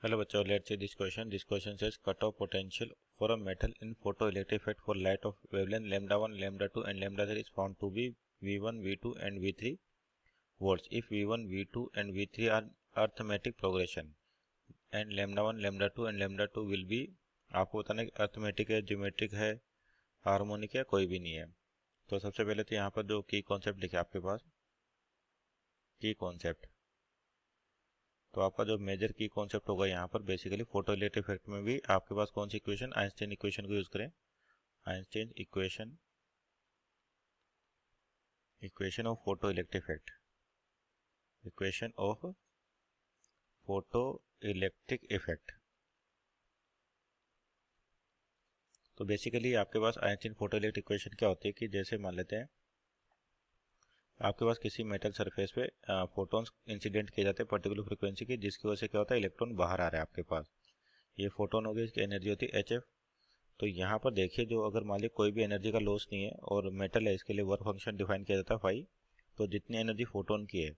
Hello बच्चों, let's see this question. This question says cutoff potential for a metal in photoelectric effect for light of wavelength lambda 1, lambda 2 and lambda 3 is found to be V1, V2 and V3 volts. If V1, V2 and V3 are arithmetic progression and lambda 1, lambda 2 and lambda 2 will be, आपको बताना है arithmetic है, geometric है, harmonic है, कोई भी नहीं है। तो सबसे पहले तो यहाँ पर जो की कॉन्सेप्ट लिखे आपके पास की कॉन्सेप्ट, तो आपका जो मेजर की कॉन्सेप्ट होगा यहाँ पर बेसिकली फोटोइलेक्ट्रिक इफेक्ट में भी आपके पास कौन सी इक्वेशन, आइंस्टाइन इक्वेशन को यूज करें। Einstein equation of photoelectric effect, equation of photoelectric effect. तो बेसिकली आपके पास आइंस्टाइन फोटोइलेक्ट्रिक इक्वेशन क्या होती है कि जैसे मान लेते हैं आपके पास किसी मेटल सरफेस पे फोटॉन्स इंसिडेंट किए जाते हैं पर्टिकुलर फ्रीक्वेंसी की, जिसकी वजह से क्या होता है, इलेक्ट्रॉन बाहर आ रहा है आपके पास। ये फोटोन हो गया, इसकी एनर्जी होती है HF। तो यहाँ पर देखिए, जो अगर मान लीजिए कोई भी एनर्जी का लॉस नहीं है और मेटल है, इसके लिए वर्क फंक्शन डिफाइन किया जाता है फाई। तो जितनी एनर्जी फोटोन की है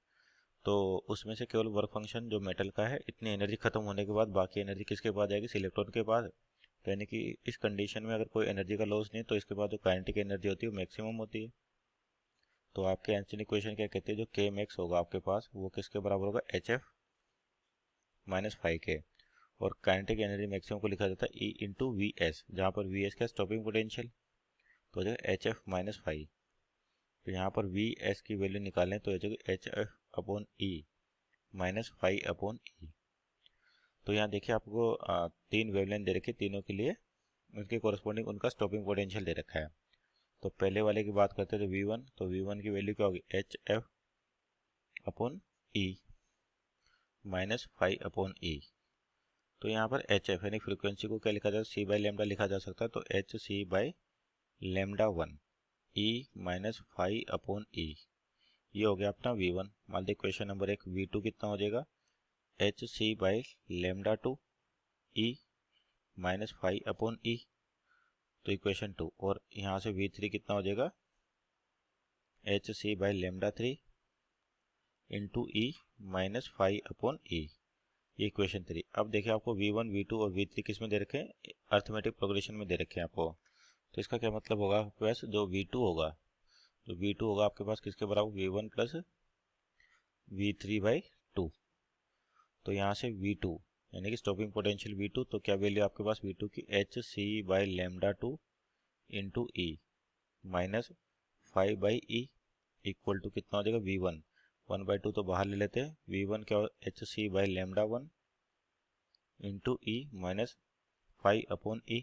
तो उसमें से केवल वर्क फंक्शन जो मेटल का है, इतनी एनर्जी खत्म होने के बाद बाकी एनर्जी किसके पास जाएगी, इलेक्ट्रॉन के पास। तो यानी कि इस कंडीशन में अगर कोई एनर्जी का लॉस नहीं तो इसके बाद जो काइनेटिक एनर्जी होती है वो मैक्सिमम होती है। तो आपके आंसर इक्वेशन क्या कहते हैं, जो के मैक्स होगा आपके पास वो किसके बराबर होगा, HF माइनस फाइव के। और काइनेटिक एनर्जी मैक्सिमम को लिखा जाता है E इंटू वी एस, जहाँ पर वी एस का स्टॉपिंग पोटेंशियल। तो हो जाएगा HF माइनस फाइव। तो यहाँ पर वी एस की वैल्यू निकालें तो हो जाएगी HF upon E minus five upon E। तो यहाँ देखिए आपको तीन वेवलेंथ दे रखी है, तीनों के लिए उनके कोरस्पॉन्डिंग उनका स्टॉपिंग पोटेंशियल दे रखा है। तो पहले वाले की बात करते हैं तो V1, तो V1 की वैल्यू क्या होगी, HF upon E minus five upon E। तो यहाँ पर HF यानी फ्रीक्वेंसी को क्या लिखा जाए, C बाई लेमडा लिखा जा सकता है। तो HC by lambda 1 E minus five upon E, ये हो गया अपना V1। मान लीजिए क्वेश्चन नंबर 1 V2 कितना हो जाएगा, HC by lambda 2 E minus five upon E, तो इक्वेशन 2। और यहाँ से V3 कितना हो जाएगा, HC by lambda 3 into E minus five upon E, ये इक्वेशन 3। अब देखिए आपको V1, V2 और V3 किस में दे रखे हैं, अर्थमेटिक प्रोग्रेशन में दे रखे हैं आपको। तो इसका क्या मतलब होगा, आपके पास जो V2 होगा, जो V2 होगा आपके पास किसके बराबर, V1 प्लस V3 बाई 2। तो यहाँ से V2 यानी कि स्टॉपिंग पोटेंशियल V2, तो क्या वैल्यू आपके पास V2 की, HC by lambda 2 into E minus five by E equal to कितना हो जाएगा, V1 1/2 तो बाहर ले लेते हैं, V1 क्या हो, HC by lambda 1 into E minus five upon E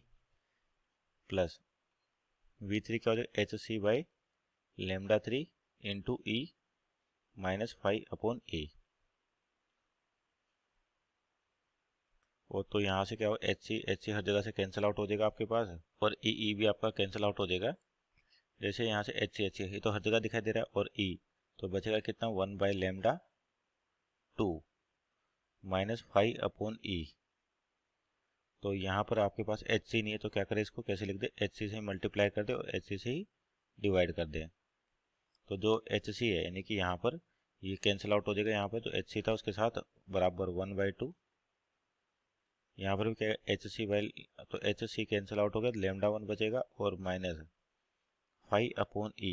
plus V3 क्या हो जाएगा, HC by lambda 3 into E minus five upon E। और तो यहाँ से क्या हो, HC हर जगह से कैंसिल आउट हो जाएगा आपके पास, और E भी आपका कैंसिल आउट हो जाएगा। जैसे यहाँ से HC ये तो हर जगह दिखाई दे रहा है, और E तो बचेगा कितना, 1 by lambda 2 minus five upon E। तो यहाँ पर आपके पास HC नहीं है तो क्या करें, इसको कैसे लिख दे, HC से मल्टीप्लाई कर दे और HC से ही डिवाइड कर दे। तो जो HC है यानी कि यहाँ पर ये कैंसिल आउट हो जाएगा, यहाँ पर जो HC था उसके साथ बराबर 1/2। यहाँ पर भी क्या है, HC बाई, तो HC कैंसिल आउट हो गया, लेमडा 1 बचेगा और माइनस फाइव अपॉन E।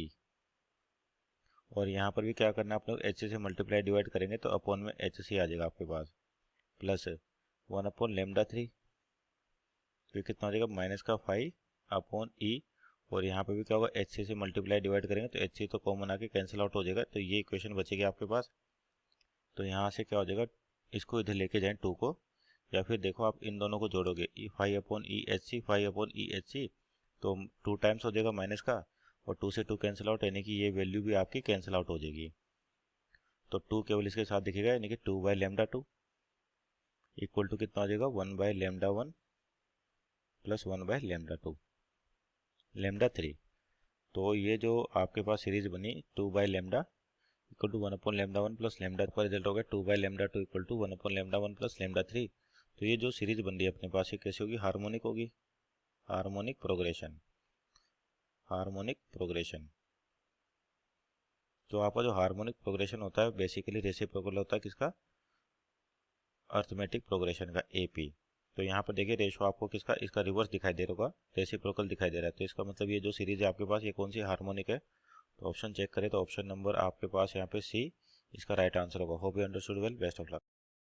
और यहाँ पर भी क्या करना है, आप लोग HC से मल्टीप्लाई डिवाइड करेंगे तो अपॉन में HC आ जाएगा आपके पास, प्लस 1 अपॉन लेमडा 3, तो कितना हो जाएगा, माइनस का फाइव अपॉन E। और यहाँ पे भी क्या होगा, HC से मल्टीप्लाई डिवाइड करेंगे तो HC तो कॉमन आके कैंसिल आउट हो जाएगा, तो ये इक्वेशन बचेगी आपके पास। तो यहाँ से क्या हो जाएगा, इसको इधर लेके जाएं 2 को, या फिर देखो आप इन दोनों को जोड़ोगे, five upon E H C, five upon E H C, तो 2 टाइम्स हो जाएगा माइनस का, और 2 से 2 कैंसिल आउट, यानी कि ये वैल्यू भी आपकी कैंसिल आउट हो जाएगी। तो 2 केवल इसके साथ दिखेगा, यानी कि 2 बाई लेमडा 2 इक्वल टू कितना हो जाएगा, 1 by lambda 1 plus 1 by lambda 2 lambda 3। तो ये जो आपके पास सीरीज बनी 2 by lambda equal to 1 upon lambda 1 plus lambda का रिजल्ट हो गया 2 by lambda 2 equal to 1 upon lambda 1 plus lambda 3। तो ये जो सीरीज बन रही है अपने पास, ये कैसी होगी, हार्मोनिक होगी, हार्मोनिक प्रोग्रेशन, हार्मोनिक प्रोग्रेशन। तो आपका जो हार्मोनिक प्रोग्रेशन होता है बेसिकली रेसिप्रोकल होता है किसका, अर्थमेटिक प्रोग्रेशन का AP। तो यहाँ पर देखिए रेशो आपको किसका, इसका रिवर्स दिखाई दे रहा होगा, रेसिप्रोकल दिखाई दे रहा है। तो इसका मतलब ये जो सीरीज है आपके पास ये कौन सी हार्मोनिक है। तो ऑप्शन चेक करें तो ऑप्शन नंबर आपके पास यहाँ पे C इसका राइट आंसर होगा। Hope you understood well, best of luck.